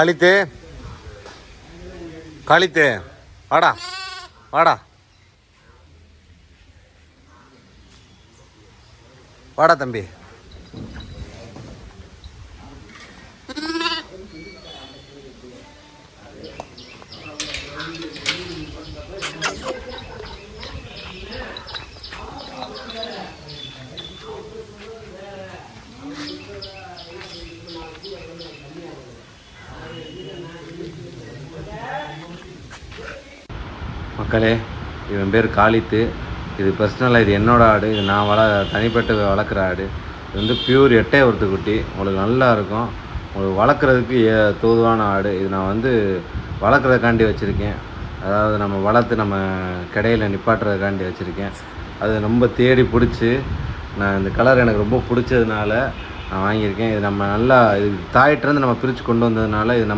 காளித்து காளித்து வாடா வாடா வாடா தம்பி. மக்களே, இவன் பேர் காளித்து. இது பர்சனலாக இது என்னோடய ஆடு. இது நான் தனிப்பட்டு வளர்க்குற ஆடு. இது வந்து பியூர் எட்டை ஒருத்து குட்டி. உங்களுக்கு நல்லா இருக்கும். உங்களுக்கு வளர்க்குறதுக்கு தோதுவான ஆடு. இது நான் வந்து வளர்க்குறதுக்காண்டி வச்சுருக்கேன். அதாவது நம்ம வளர்த்து நம்ம கடையில் நிப்பாட்டுறதுக்காண்டி வச்சுருக்கேன். அது ரொம்ப தேடி பிடிச்சி நான் இந்த கலர் எனக்கு ரொம்ப பிடிச்சதுனால நான் வாங்கியிருக்கேன். இது நம்ம நல்லா இது தாயிட்டிருந்து நம்ம பிரித்து கொண்டு வந்ததுனால இது நம்ம